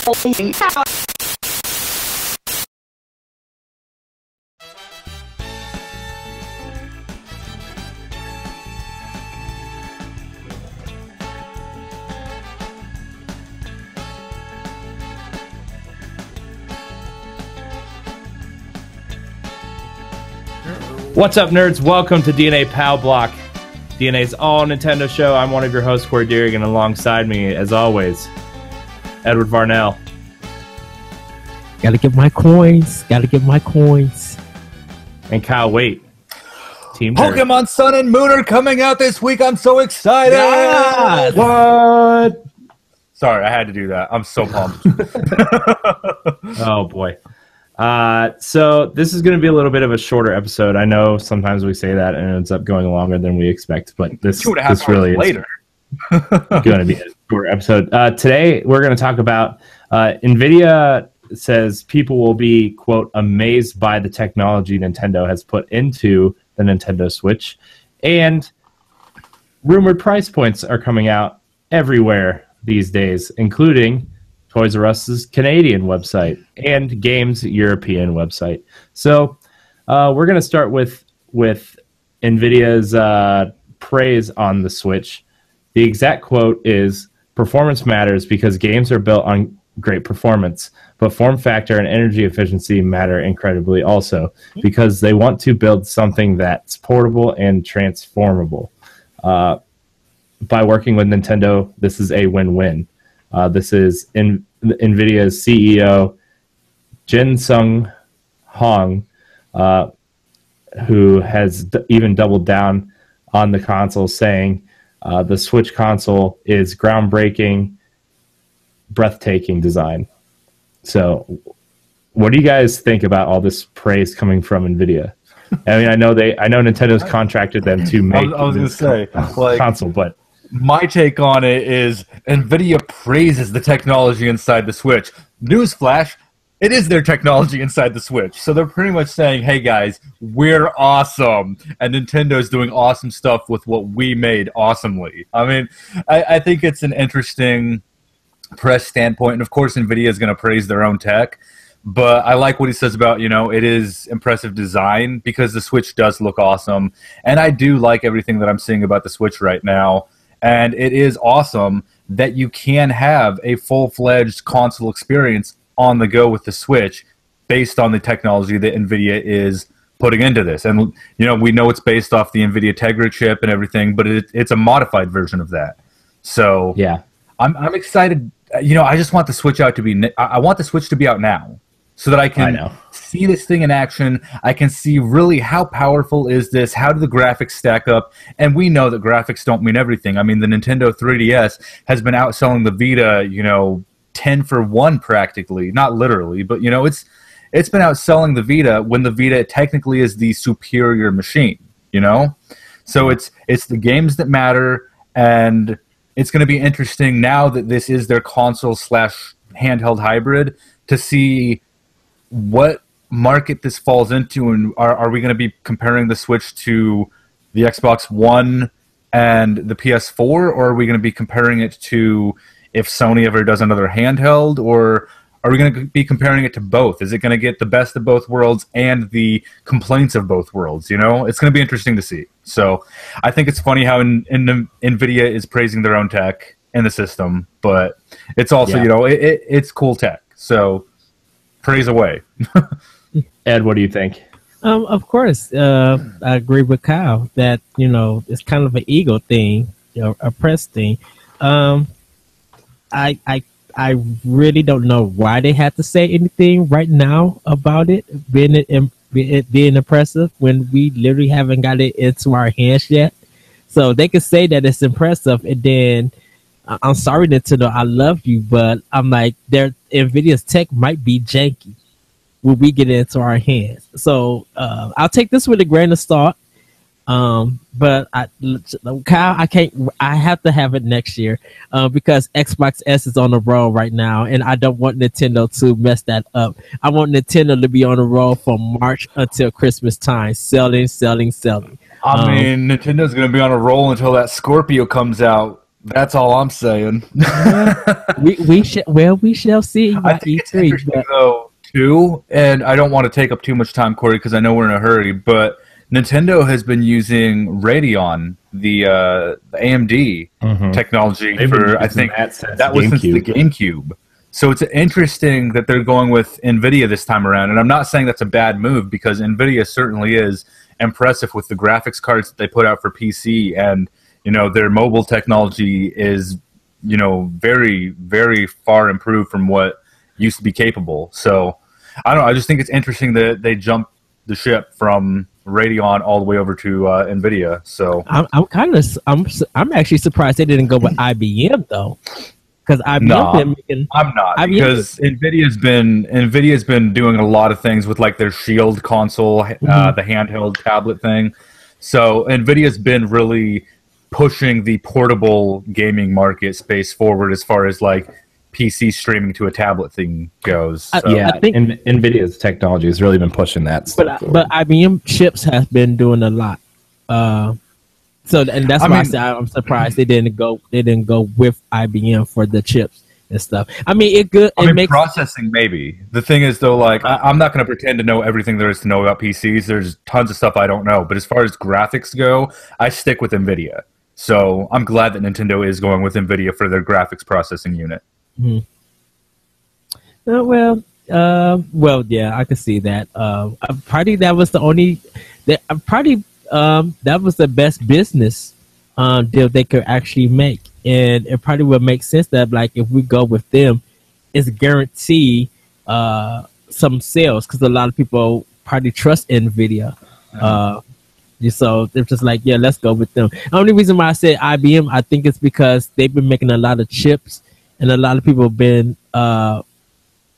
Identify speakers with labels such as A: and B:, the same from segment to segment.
A: What's up, nerds? Welcome to DNA Pow Block, DNA's all Nintendo show. I'm one of your hosts, Corey Deering, and alongside me, as always, Edward Varnell.
B: Gotta get my coins.
A: And Kyle Waite. Team
C: Pokemon
A: nerd.
C: Sun and Moon are coming out this week. I'm so excited.
A: Yes! What?
C: Sorry, I had to do that. I'm so pumped.
A: Oh, boy. So this is going to be a little bit of a shorter episode. I know sometimes we say that and it ends up going longer than we expect, but this really
C: later.
A: is going to be a shorter episode. Today we're going to talk about NVIDIA says people will be, quote, amazed by the technology Nintendo has put into the Nintendo Switch, and rumored price points are coming out everywhere these days, including Toys R Us's Canadian website and Games European website. So we're going to start with NVIDIA's praise on the Switch. The exact quote is, "Performance matters because games are built on great performance, but form factor and energy efficiency matter incredibly also, because they want to build something that's portable and transformable. By working with Nintendo, this is a win-win." This is NVIDIA's CEO, Jin-Sung Hong, who has even doubled down on the console, saying the Switch console is groundbreaking, breathtaking design. So what do you guys think about all this praise coming from NVIDIA? I mean, I know Nintendo's contracted them to make console, but
C: my take on it is NVIDIA praises the technology inside the Switch. Newsflash, it is their technology inside the Switch. So they're pretty much saying, hey guys, we're awesome. And Nintendo's doing awesome stuff with what we made awesomely. I mean, I think it's an interesting press standpoint. And of course, NVIDIA is going to praise their own tech. But I like what he says about, it is impressive design because the Switch does look awesome. And I do like everything that I'm seeing about the Switch right now. And it is awesome that you can have a full-fledged console experience on the go with the Switch based on the technology that NVIDIA is putting into this. And, we know it's based off the NVIDIA Tegra chip and everything, but it's a modified version of that. So
A: yeah,
C: I'm excited. I just want the Switch out to be – I want the Switch to be out now so that I can see this thing in action. I can see really how powerful is this, how do the graphics stack up, and we know that graphics don't mean everything. I mean, the Nintendo 3DS has been outselling the Vita, 10 for 1 practically, not literally, but it's been outselling the Vita when the Vita technically is the superior machine, So it's the games that matter, and it's going to be interesting now that this is their console/handheld hybrid to see what market this falls into, and are we going to be comparing the Switch to the Xbox One and the PS4, or are we going to be comparing it to if Sony ever does another handheld, or are we going to be comparing it to both? Is it going to get the best of both worlds and the complaints of both worlds? It's going to be interesting to see. So I think it's funny how NVIDIA is praising their own tech in the system, but it's also, it's cool tech. So praise away.
A: Ed, what do you think?
B: Of course, I agree with Kyle that it's kind of an ego thing, a press thing. I really don't know why they had to say anything right now about it being impressive when we literally haven't got it into our hands yet. So they could say that it's impressive, and then I'm sorry, Nintendo, I love you, but I'm like, NVIDIA's tech might be janky when we get it into our hands. So I'll take this with a grain of salt. But Kyle, I have to have it next year because Xbox S is on the roll right now, and I don't want Nintendo to mess that up. I want Nintendo to be on the roll from March until Christmas time, selling.
C: I mean, Nintendo's going to be on a roll until that Scorpio comes out. That's all I'm saying.
B: we shall see.
C: I think it's interesting though too, and I don't want to take up too much time, Corey, because I know we're in a hurry. But Nintendo has been using Radeon, the AMD technology for I think that was since the GameCube. So it's interesting that they're going with NVIDIA this time around, and I'm not saying that's a bad move because NVIDIA certainly is impressive with the graphics cards that they put out for PC, and their mobile technology is very, very far improved from what used to be capable. So I don't know. I just think it's interesting that they jumped the ship from Radeon all the way over to NVIDIA. So
B: I'm actually surprised they didn't go with IBM though. Because I'm not
C: because NVIDIA's been doing a lot of things with like their Shield console, the handheld tablet thing. So NVIDIA's been really pushing the portable gaming market space forward as far as like PC streaming to a tablet thing goes. So.
A: I think NVIDIA's technology has really been pushing that.
B: But IBM chips have been doing a lot. And that's why I said I'm surprised they didn't go with IBM for the chips and stuff. I mean, makes
C: processing maybe. The thing is though, like I'm not going to pretend to know everything there is to know about PCs. There's tons of stuff I don't know. But as far as graphics go, I stick with NVIDIA. So I'm glad that Nintendo is going with NVIDIA for their graphics processing unit.
B: Well, yeah, I could see that. Probably that was the only. That was the best business deal they could actually make, and it probably would make sense that like if we go with them, it's guaranteed some sales because a lot of people probably trust NVIDIA. So they're just like, yeah, let's go with them. The only reason why I said IBM, I think it's because they've been making a lot of chips, and a lot of people have been kind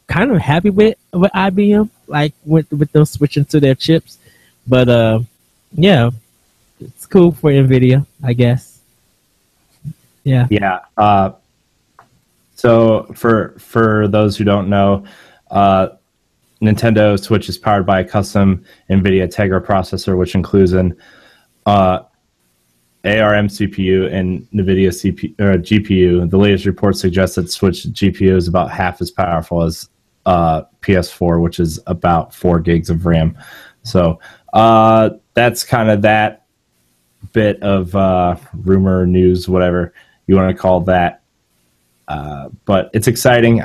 B: of happy with IBM, like with them switching to their chips. But yeah, it's cool for NVIDIA, I guess. Yeah.
A: Yeah. So for those who don't know, Nintendo Switch is powered by a custom NVIDIA Tegra processor, which includes an ARM CPU and NVIDIA GPU. The latest report suggests that Switch GPU is about half as powerful as PS4, which is about 4 gigs of RAM. So that's kind of that bit of rumor, news, whatever you want to call that. But it's exciting.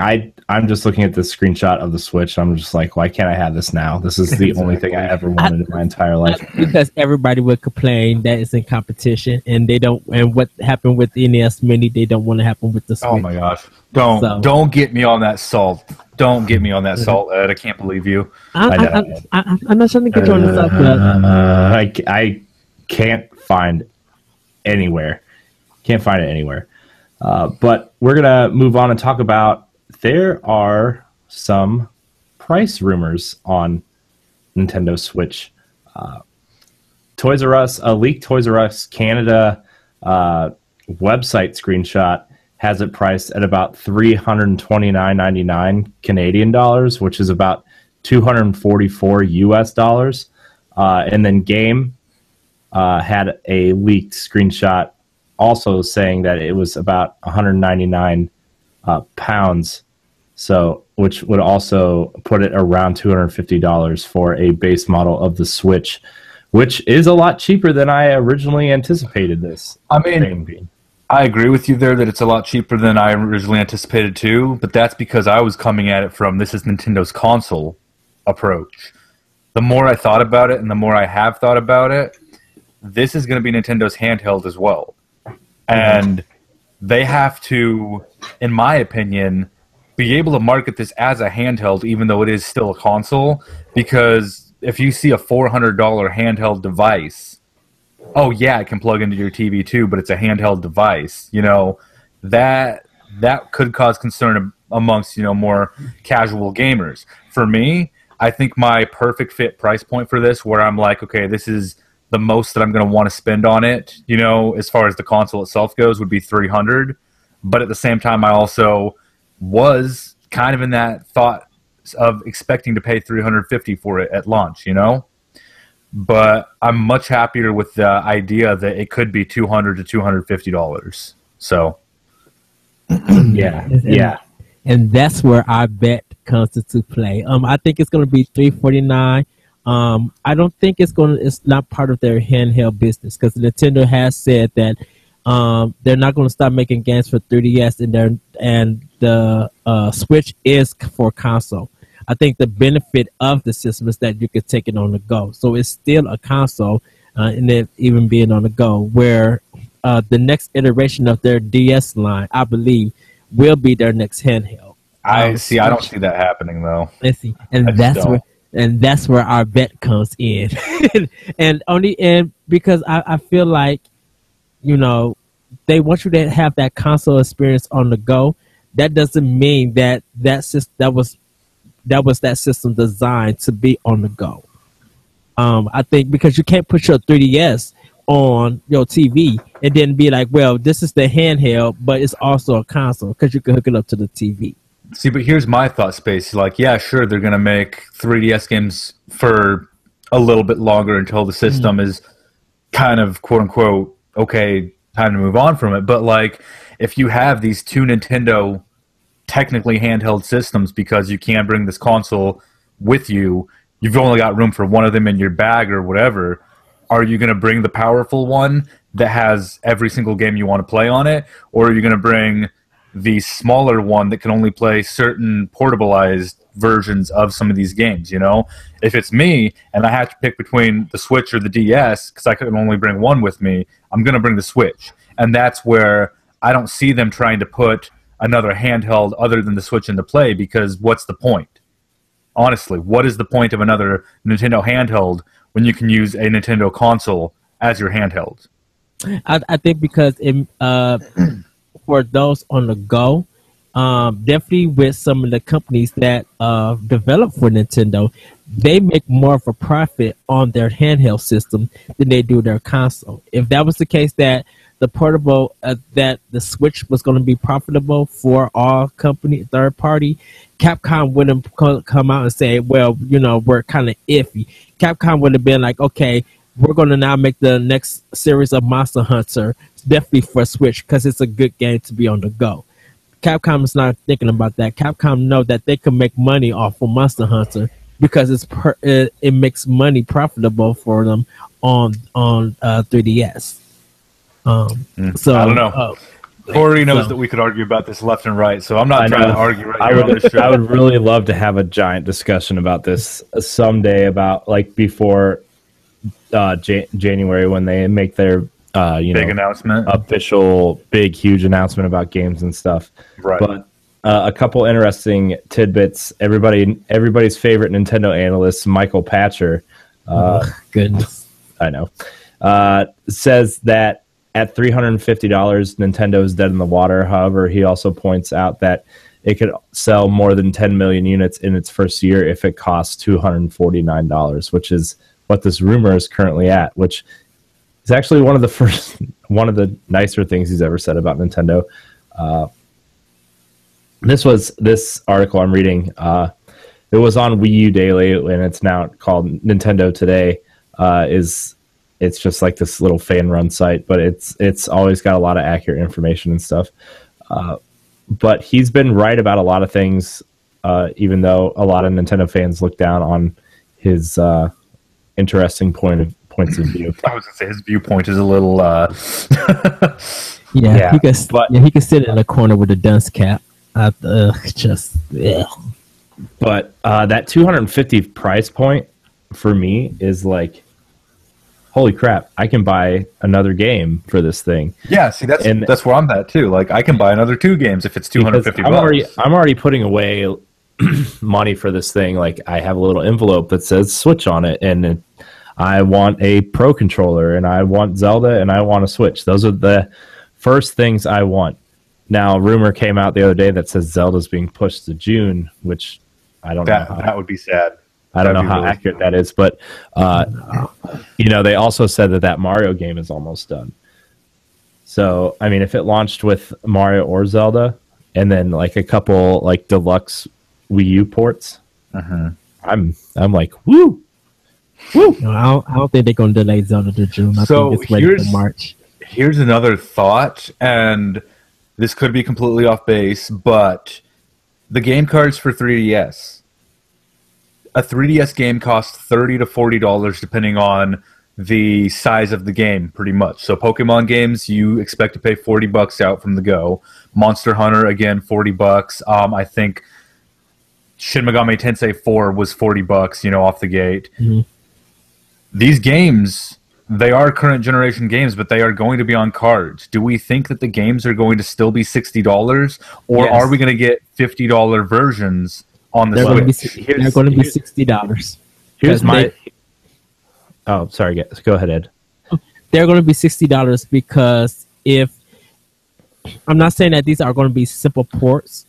A: I'm just looking at the screenshot of the Switch. I'm just like, why can't I have this now? This is the only thing I ever wanted in my entire life.
B: Because everybody would complain that it's in competition, and they don't. And what happened with the NES Mini, they don't want to happen with the Switch.
C: Oh my gosh! Don't get me on that salt. Don't get me on that salt, Ed. I can't believe you.
B: I'm not trying to get you on the salt, but
A: I can't find anywhere. Can't find it anywhere. But we're going to move on and talk about there are some price rumors on Nintendo Switch. Toys R Us, a leaked Toys R Us Canada website screenshot has it priced at about $329.99 Canadian dollars, which is about $244 US dollars. And then Game had a leaked screenshot also saying that it was about 199 pounds, so which would also put it around $250 for a base model of the Switch, which is a lot cheaper than I originally anticipated this.
C: I mean, I agree with you there that it's a lot cheaper than I originally anticipated too, but that's because I was coming at it from this is Nintendo's console approach. The more I thought about it and the more I have thought about it, this is going to be Nintendo's handheld as well. And they have to, in my opinion, be able to market this as a handheld, even though it is still a console. Because if you see a $400 handheld device, oh yeah, it can plug into your TV too, but it's a handheld device. That could cause concern amongst more casual gamers. For me, I think my perfect fit price point for this, where I'm like, okay, this is the most that I'm going to want to spend on it, as far as the console itself goes, would be $300. But at the same time, I also was kind of in that thought of expecting to pay $350 for it at launch, But I'm much happier with the idea that it could be $200 to $250. So,
A: yeah.
B: And that's where I bet comes into play. I think it's going to be $349. I don't think it's not part of their handheld business, because Nintendo has said that they're not going to stop making games for 3DS, and the Switch is for console. I think the benefit of the system is that you could take it on the go, so it's still a console, and it even being on the go. Where the next iteration of their DS line, I believe, will be their next handheld.
C: I don't see that happening though.
B: Let's see, and that's where our bet comes in, and because I feel like, they want you to have that console experience on the go. That doesn't mean that was that system designed to be on the go. I think because you can't put your 3DS on your TV and then be like, well, this is the handheld, but it's also a console, because you can hook it up to the TV.
C: See, but here's my thought space. Like, yeah, sure, they're going to make 3DS games for a little bit longer until the system is kind of, quote unquote, okay, time to move on from it. But, like, if you have these two Nintendo technically handheld systems because you can't bring this console with you, you've only got room for one of them in your bag or whatever, are you going to bring the powerful one that has every single game you want to play on it, or are you going to bring the smaller one that can only play certain portableized versions of some of these games? If it's me and I have to pick between the Switch or the DS because I can only bring one with me, I'm going to bring the Switch. And that's where I don't see them trying to put another handheld other than the Switch into play, because what's the point? Honestly, what is the point of another Nintendo handheld when you can use a Nintendo console as your handheld?
B: I think because for those on the go, definitely with some of the companies that develop for Nintendo, they make more of a profit on their handheld system than they do their console. If that was the case, that the portable, that the Switch was going to be profitable for all company, third party, Capcom wouldn't come out and say, well, we're kind of iffy. Capcom would have been like, okay, we're going to now make the next series of Monster Hunter definitely for Switch, because it's a good game to be on the go. Capcom is not thinking about that. Capcom know that they can make money off of Monster Hunter because it makes money profitable for them on 3DS. So
C: I don't know. Corey knows that we could argue about this left and right, so I'm not trying to argue right here on this show.
A: I would really love to have a giant discussion about this someday, about like before January, when they make their
C: big announcement,
A: official big huge announcement about games and stuff.
C: Right.
A: But a couple interesting tidbits. Everybody's favorite Nintendo analyst, Michael Patcher,
B: goodness,
A: I know, says that at $350, Nintendo is dead in the water. However, he also points out that it could sell more than 10 million units in its first year if it costs $249, which is what this rumor is currently at, which is actually one of the nicer things he's ever said about Nintendo. This article I'm reading, it was on Wii U Daily, and it's now called Nintendo Today. It's just like this little fan-run site, but it's always got a lot of accurate information and stuff. But he's been right about a lot of things, even though a lot of Nintendo fans look down on his interesting points of view.
C: I was going to say his viewpoint is a little...
B: He could sit in a corner with a dunce cap. But
A: that 250 price point for me is like, holy crap, I can buy another game for this thing.
C: Yeah, see, that's where I'm at too. Like, I can buy another 2 games if it's $250.
A: I'm already putting away money for this thing. Like, I have a little envelope that says Switch on it, and I want a Pro controller, and I want Zelda, and I want a Switch. Those are the first things I want. Now, a rumor came out the other day that says Zelda's being pushed to June, which I don't know.
C: That would be sad.
A: I don't know how accurate that is, but they also said that Mario game is almost done. So, I mean, if it launched with Mario or Zelda, and then like a couple like deluxe Wii U ports, I'm like, woo.
B: No, I don't think they're gonna delay Zelda to June. I think it's ready for March.
C: Here's another thought, and this could be completely off base, but the game cards for 3DS. A 3DS game costs $30 to $40 depending on the size of the game, pretty much. So Pokemon games, you expect to pay $40 out from the go. Monster Hunter, again, $40. I think Shin Megami Tensei 4 was $40, off the gate.
B: Mm-hmm.
C: These games, they are current generation games, but they are going to be on cards. Do we think that the games are going to still be $60, or
B: Yes.
C: are we going to get $50 versions on the Switch?
B: They're going to be $60.
A: Here's my... Oh, sorry. Go ahead, Ed.
B: They're going to be $60 because if... I'm not saying that these are going to be simple ports,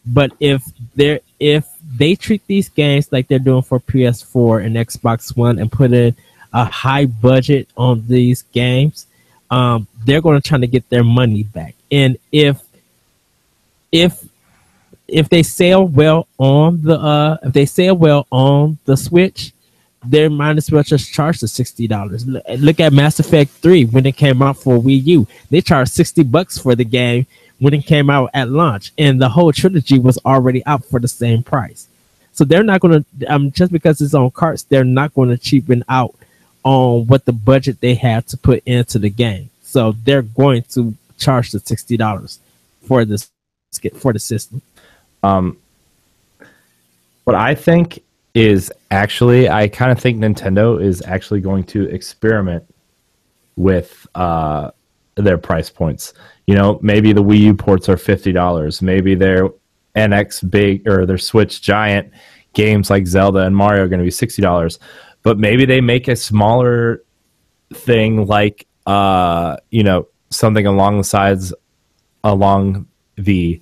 B: but if they treat these games like they're doing for PS4 and Xbox One and put in a high budget on these games, they're going to try to get their money back. And if they sell well on the Switch, they might as well just charge the $60. Look at Mass Effect 3 when it came out for Wii U. They charged $60 for the game when it came out at launch, and the whole trilogy was already out for the same price. So they're not going to, just because it's on carts, they're not going to cheapen out on what the budget they have to put into the game. So they're going to charge the $60 for the system.
A: What I think is actually, I kind of think Nintendo is actually going to experiment with their price points. Maybe the Wii U ports are $50. Maybe their NX big or their Switch giant games like Zelda and Mario are going to be $60. But maybe they make a smaller thing like something along the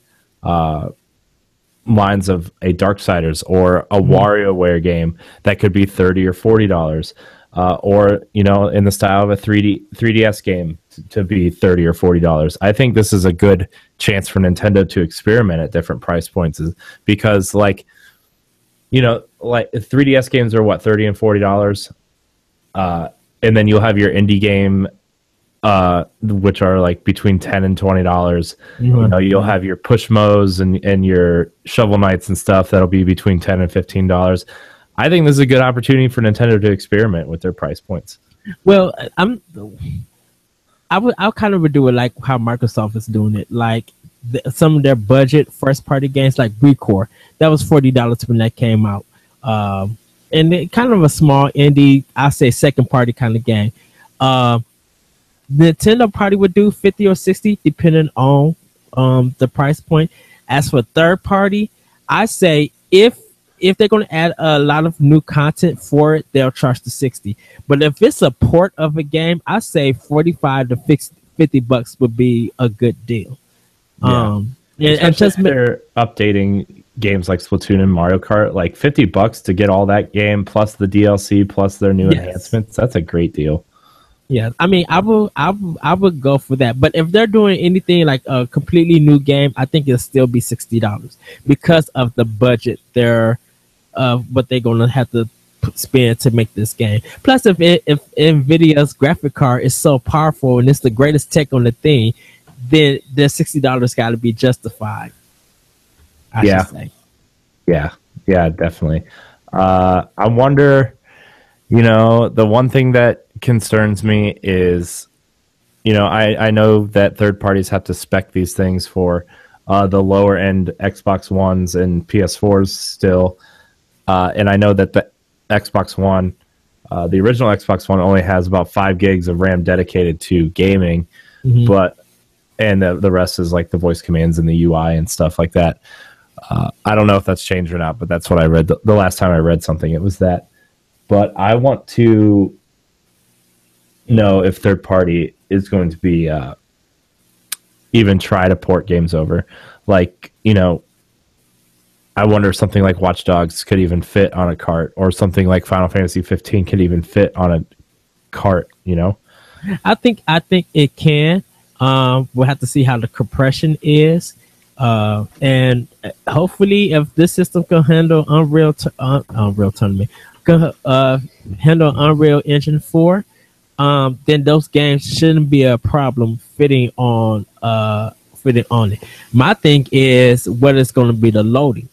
A: lines of a Darksiders or a WarioWare game that could be $30 or $40, or in the style of a 3DS game to be $30 or $40. I think this is a good chance for Nintendo to experiment at different price points, because like 3DS games are what, $30 and $40, and then you'll have your indie game, which are like between $10 and $20.
B: Mm-hmm.
A: You'll have your Pushmos and your Shovel Knights and stuff that'll be between $10 and $15. I think this is a good opportunity for Nintendo to experiment with their price points.
B: Well, I'll kind of do it like how Microsoft is doing it. Like some of their budget first party games, like Recore, that was $40 when that came out, and it kind of a small indie, I say second party kind of game. Nintendo probably would do 50 or 60 depending on the price point. As for third party, I say if they're going to add a lot of new content for it, they'll charge the 60. But if it's a port of a game, I say $45 to $50 would be a good deal.
A: Yeah. And just they're updating games like Splatoon and Mario Kart, like $50 to get all that game plus the DLC plus their new enhancements. That's a great deal.
B: Yeah, I mean, I would go for that. But if they're doing anything like a completely new game, I think it'll still be $60 because of the budget what they're gonna have to spend to make this game. Plus, if Nvidia's graphic card is so powerful and it's the greatest tech on the thing, then the $60 got to be justified. I should say.
A: Yeah, definitely. I wonder. The one thing that concerns me is, I know that third parties have to spec these things for the lower end Xbox Ones and PS4s still. And I know that the Xbox One, the original Xbox One only has about 5 gigs of RAM dedicated to gaming, and the rest is like the voice commands and the UI and stuff like that. I don't know if that's changed or not, but that's what I read. The last time I read something, it was that. But I want to know if third party is going to be even try to port games over. Like, I wonder if something like Watch Dogs could even fit on a cart, or something like Final Fantasy 15 could even fit on a cart,
B: I think it can. We'll have to see how the compression is. And hopefully if this system can handle Unreal Tournament, handle Unreal Engine 4, then those games shouldn't be a problem fitting on confident on it. My thing is what is going to be the loading.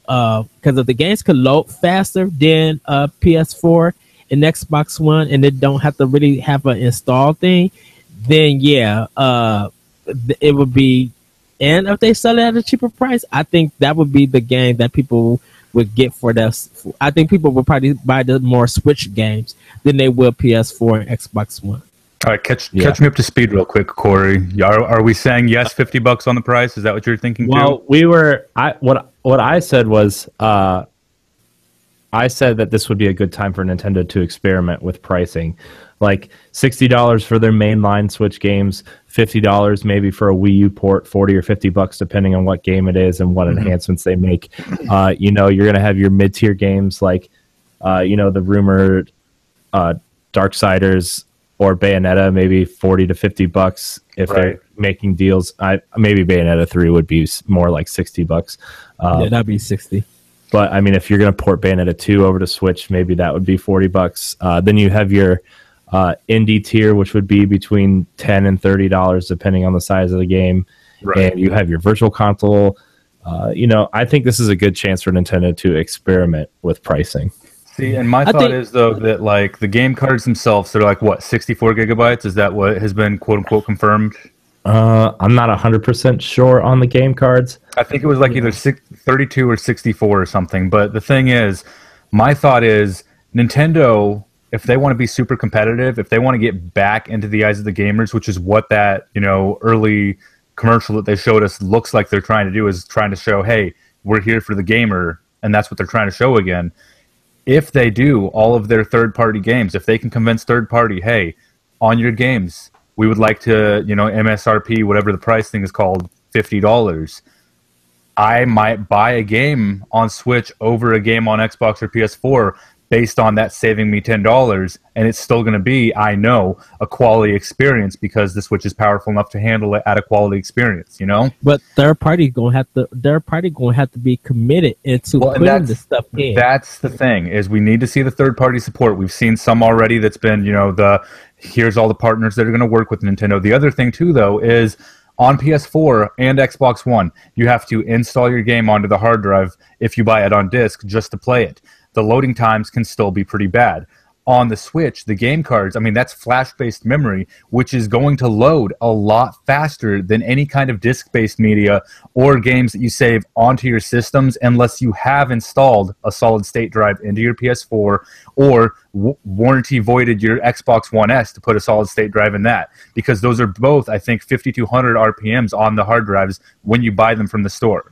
B: Because if the games could load faster than PS4 and Xbox One, and it don't have to really have an install thing, then yeah, it would be. And if they sell it at a cheaper price, I think that would be the game that people would get for this. I think people would probably buy the more Switch games than they will PS4 and Xbox One.
C: All right, catch me up to speed real quick, Corey. Are we saying yes, $50 on the price? Is that what you're thinking?
A: Well,
C: too?
A: What I said was I said that this would be a good time for Nintendo to experiment with pricing, like $60 for their mainline Switch games, $50 maybe for a Wii U port, $40 or $50 depending on what game it is and what enhancements they make. You're gonna have your mid-tier games like the rumored Darksiders or Bayonetta, maybe $40 to $50 if they're making deals. Maybe Bayonetta 3 would be more like $60.
B: Yeah, that'd be 60.
A: But I mean, if you're going to port Bayonetta 2 over to Switch, maybe that would be $40. Then you have your indie tier, which would be between $10 and $30 depending on the size of the game. Right. And you have your virtual console. I think this is a good chance for Nintendo to experiment with pricing.
C: See, and my thought is, though, that like the game cards themselves, they're like, what, 64 gigabytes? Is that what has been quote-unquote confirmed?
A: I'm not 100% sure on the game cards.
C: I think it was like either 32 or 64 or something. But the thing is, my thought is Nintendo, if they want to be super competitive, if they want to get back into the eyes of the gamers, which is what that early commercial that they showed us looks like they're trying to do, is trying to show, hey, we're here for the gamer, and that's what they're trying to show again. If they do all of their third-party games, if they can convince third-party, hey, on your games, we would like to, MSRP, whatever the price thing is called, $50. I might buy a game on Switch over a game on Xbox or PS4 based on that saving me $10, and it's still going to be, I know, a quality experience because the Switch is powerful enough to handle it at a quality experience,
B: But third party gonna have to be committed into putting the stuff in.
C: That's the thing, is we need to see the third party support. We've seen some already that's been, here's all the partners that are going to work with Nintendo. The other thing too, though, is on PS4 and Xbox One, you have to install your game onto the hard drive if you buy it on disc just to play it. The loading times can still be pretty bad. On the Switch, the game cards, that's flash-based memory, which is going to load a lot faster than any kind of disc-based media or games that you save onto your systems unless you have installed a solid-state drive into your PS4 or warranty-voided your Xbox One S to put a solid-state drive in that. Because those are both, I think, 5,200 RPMs on the hard drives when you buy them from the store.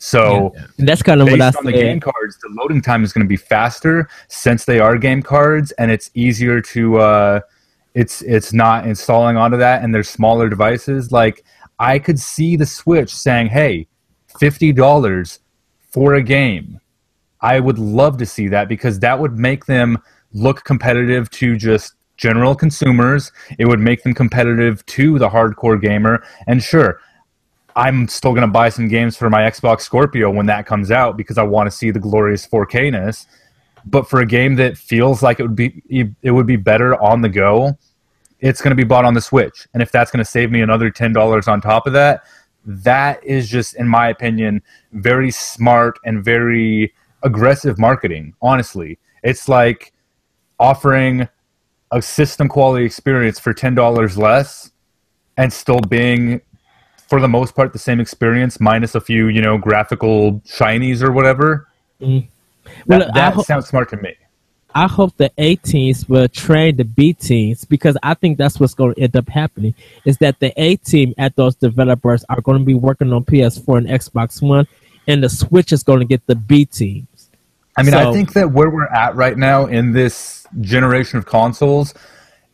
C: So
B: and that's kind of what I said.
C: On the game cards, the loading time is going to be faster since they are game cards, and it's easier to it's not installing onto that, and there's smaller devices. Like, I could see the Switch saying, "Hey, $50 for a game." I would love to see that because that would make them look competitive to just general consumers. It would make them competitive to the hardcore gamer, and sure, I'm still going to buy some games for my Xbox Scorpio when that comes out because I want to see the glorious 4K-ness. But for a game that feels like it would be better on the go, it's going to be bought on the Switch. And if that's going to save me another $10 on top of that, that is just, in my opinion, very smart and very aggressive marketing, honestly. It's like offering a system quality experience for $10 less and still being, for the most part, the same experience minus a few, graphical shinies or whatever.
B: Well,
C: that sounds smart to me.
B: I hope the A teams will train the B teams, because I think that's what's going to end up happening, is that the A team at those developers are going to be working on PS4 and Xbox One, and the Switch is going to get the B teams.
C: I think that where we're at right now in this generation of consoles,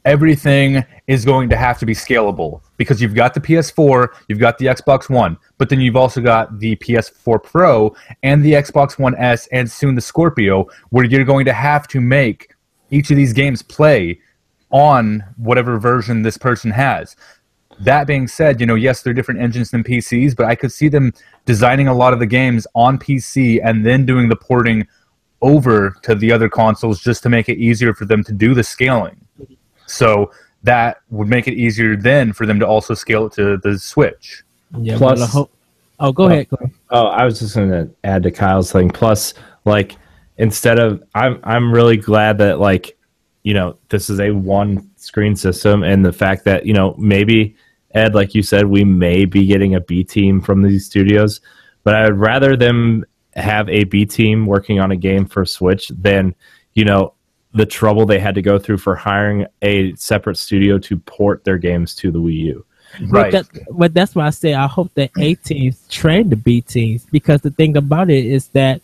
C: everything is going to have to be scalable because you've got the PS4, you've got the Xbox One, but then you've also got the PS4 Pro and the Xbox One S and soon the Scorpio, where you're going to have to make each of these games play on whatever version this person has. That being said, yes, they're different engines than PCs, but I could see them designing a lot of the games on PC and then doing the porting over to the other consoles just to make it easier for them to do the scaling. So that would make it easier then for them to also scale it to the Switch.
B: Yeah,
A: Plus,
B: oh, go ahead. Go ahead.
A: oh, I was just going to add to Kyle's thing. Plus, like, instead of, I'm really glad that, like, you know, this is a one screen system, and the fact that, you know, maybe, Ed, like you said, we may be getting a B team from these studios, but I would rather them have a B team working on a game for Switch than, you know, the trouble they had to go through for hiring a separate studio to port their games to the Wii U.
C: Right.
B: But that's why I say I hope that A teams train the B teams, because the thing about it is that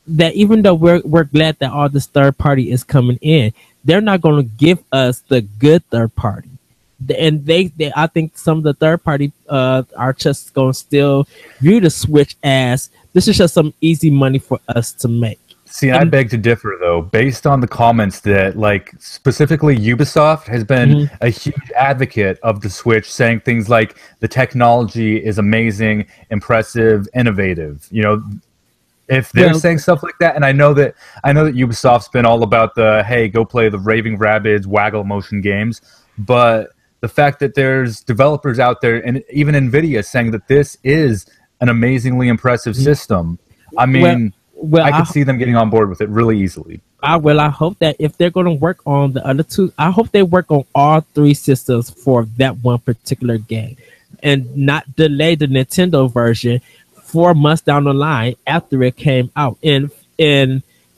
B: even though we're glad that all this third party is coming in, they're not going to give us the good third party. And they I think some of the third party are just going to still view the Switch as this is just some easy money for us to make.
C: See, I beg to differ, though, based on the comments that, like, specifically Ubisoft has been a huge advocate of the Switch, saying things like the technology is amazing, impressive, innovative. You know, if they're saying stuff like that, and I know that Ubisoft's been all about the, hey, go play the Raving Rabbids waggle motion games, but the fact that there's developers out there, and even NVIDIA, saying that this is an amazingly impressive system, I mean... Well, I could see them getting on board with it really easily.
B: I hope that if they're going to work on the other two, I hope they work on all three systems for that one particular game, and not delay the Nintendo version 4 months down the line after it came out, and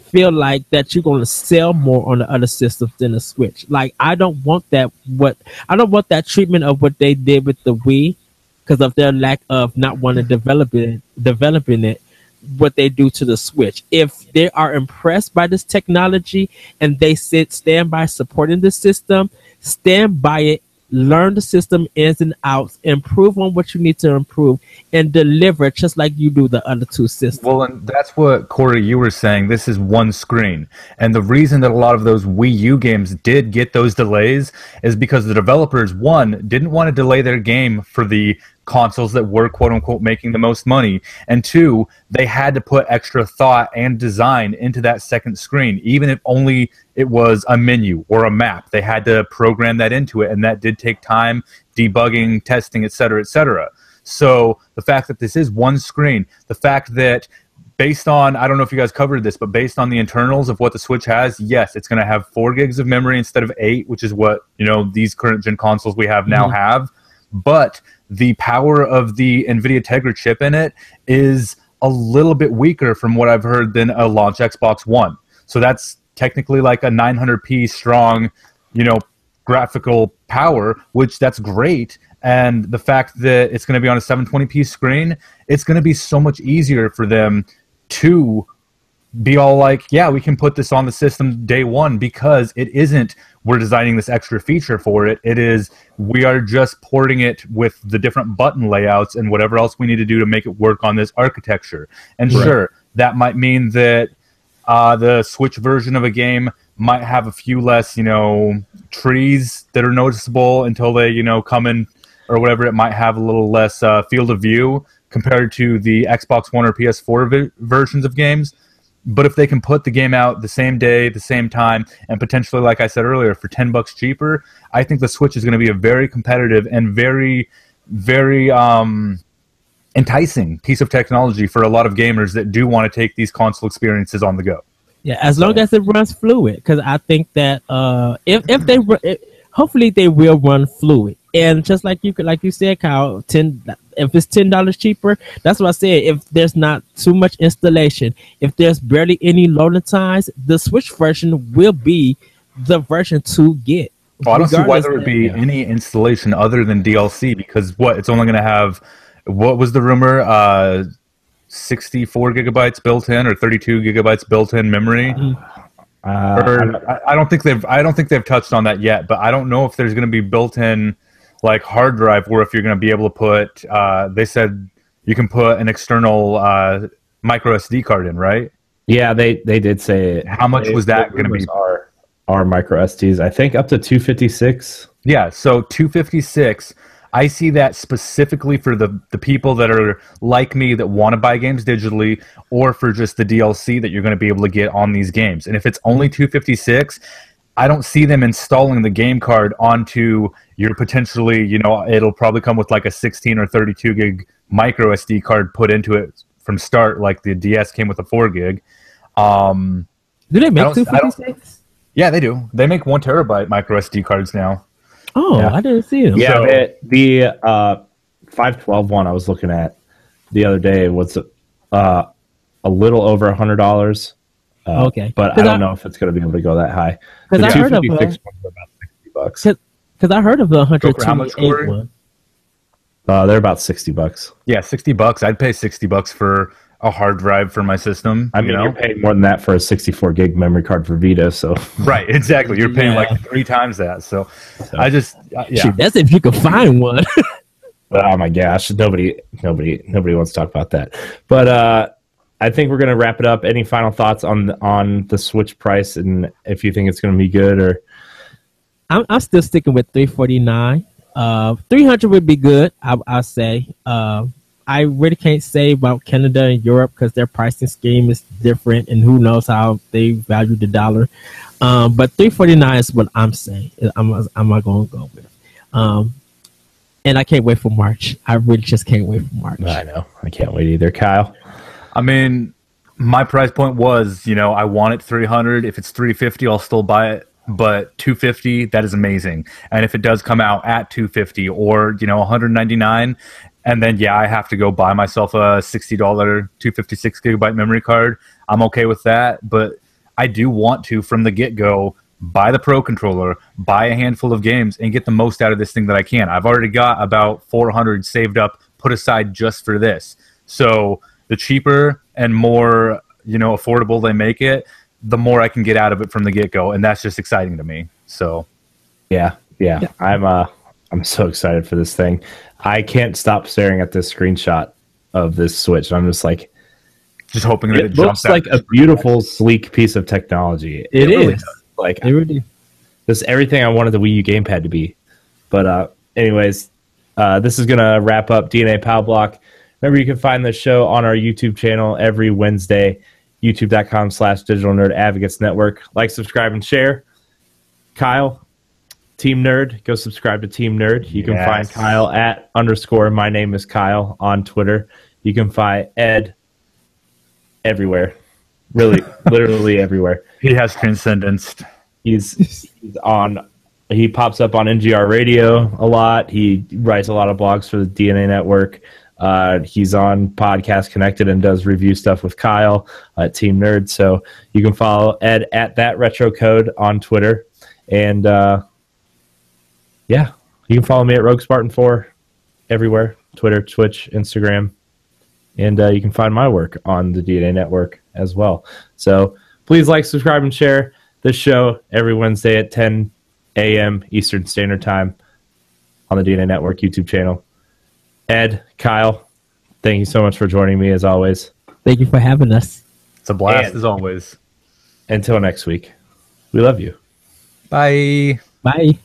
B: feel like that you're going to sell more on the other systems than the Switch. Like, I don't want that. I don't want that treatment of what they did with the Wii, because of their lack of not wanting to developing it. What they do to the Switch. If they are impressed by this technology and they stand by supporting the system, stand by it, learn the system ins and outs, improve on what you need to improve, and deliver just like you do the other two systems.
C: Well, and that's what, Corey, you were saying. This is one screen. And the reason that a lot of those Wii U games did get those delays is because the developers, one, didn't want to delay their game for the consoles that were quote-unquote making the most money, and two, they had to put extra thought and design into that second screen, even if only it was a menu or a map. They had to program that into it, and that did take time, debugging, testing, etc., etc. So the fact that this is one screen, the fact that based on, I don't know if you guys covered this, but based on the internals of what the Switch has, yes, it's going to have 4 gigs of memory instead of 8, which is what, you know, these current gen consoles we have now have. But the power of the NVIDIA Tegra chip in it is a little bit weaker from what I've heard than a launch Xbox One. So that's technically like a 900p strong, you know, graphical power, which that's great. And the fact that it's going to be on a 720p screen, it's going to be so much easier for them to be all like, yeah, we can put this on the system day one, because it isn't we're designing this extra feature for it. It is we are just porting it with the different button layouts and whatever else we need to do to make it work on this architecture. And sure, that might mean that the Switch version of a game might have a few less, you know, trees that are noticeable until they, you know, come in or whatever. It might have a little less field of view compared to the Xbox One or PS4 versions of games. But if they can put the game out the same day, the same time, and potentially, like I said earlier, for $10 cheaper, I think the Switch is going to be a very competitive and very, very enticing piece of technology for a lot of gamers that do want to take these console experiences on the go.
B: Yeah, as long as it runs fluid, because I think that hopefully they will run fluid. And just like you said, Kyle, if it's $10 cheaper, that's what I said. If there's not too much installation, if there's barely any loading times, the Switch version will be the version to get.
C: Well, I don't see why there would be any installation other than DLC, because it's only going to have, what was the rumor? 64 gigabytes built in, or 32 gigabytes built in memory. I don't think they've touched on that yet, but I don't know if there's going to be built-in like hard drive, or if you're going to be able to put. They said you can put an external micro SD card in, right?
A: Yeah, they did say it.
C: How much was that going to be?
A: Our micro SDs, I think, up to 256.
C: Yeah, so 256. I see that specifically for the people that are like me that want to buy games digitally, or for just the DLC that you're going to be able to get on these games. And if it's only 256, I don't see them installing the game card onto you're potentially, it'll probably come with like a 16 or 32 gig micro SD card put into it from start, like the DS came with a 4 gig.
B: Do they make 256?
C: Yeah, they do. They make 1 terabyte micro SD cards now.
B: Oh, yeah. I didn't see them.
A: Yeah, so, the 512 one I was looking at the other day was a little over $100.
B: Okay,
A: but I don't know if it's going to be able to go that high.
B: Because I heard of ones are about $60. Because I heard of the 128 one.
A: They're about $60.
C: Yeah, $60. I'd pay $60 for a hard drive for my system.
A: I mean, you're paying more than that for a 64 gig memory card for Vita. So
C: right, exactly. You're paying like 3 times that. So I just
B: Shoot, that's if you could find one.
A: Oh my gosh, nobody wants to talk about that. But I think we're gonna wrap it up. Any final thoughts on the Switch price, and if you think it's gonna be good? Or
B: I'm still sticking with $349. 300 would be good. I'll say. I really can't say about Canada and Europe because their pricing scheme is different, and who knows how they value the dollar. But $349 is what I'm saying. I'm not going to go with. And I can't wait for March. I really just can't wait for March.
A: I know. I can't wait either, Kyle.
C: I mean, my price point was, I want it 300. If it's 350, I'll still buy it. But 250, that is amazing. And if it does come out at 250 or 199, and then I have to go buy myself a $60 256 gigabyte memory card, I'm okay with that. But I do want to, from the get-go, buy the Pro Controller, buy a handful of games, and get the most out of this thing that I can. I've already got about 400 saved up, put aside just for this. So the cheaper and more affordable they make it, the more I can get out of it from the get-go, and that's just exciting to me. So
A: yeah. I'm so excited for this thing. I can't stop staring at this screenshot of this Switch. I'm just like,
C: hoping that it
A: looks like a beautiful, sleek piece of technology.
B: It is.
A: Really does. Like, it really is everything I wanted the Wii U gamepad to be. But anyways, this is gonna wrap up DNA Pow Block. Remember, you can find the show on our YouTube channel every Wednesday, youtube.com/Digital Nerd Advocates Network. Like, subscribe, and share. Kyle, Team Nerd, go subscribe to Team Nerd. You can find Kyle at _my name is Kyle on Twitter. You can find Ed everywhere. Really, literally everywhere.
C: He has transcendence.
A: He's on. He pops up on NGR Radio a lot. He writes a lot of blogs for the DNA Network. He's on Podcast Connected and does review stuff with Kyle at Team Nerd. So you can follow Ed at that retro code on Twitter. And you can follow me at Rogue Spartan 4 everywhere: Twitter, Twitch, Instagram. And you can find my work on the DNA Network as well. So please like, subscribe, and share this show every Wednesday at 10 a.m. Eastern Standard Time on the DNA Network YouTube channel. Ed, Kyle, thank you so much for joining me as always.
B: Thank you for having us.
C: It's a blast as always.
A: Until next week, we love you.
C: Bye.
B: Bye.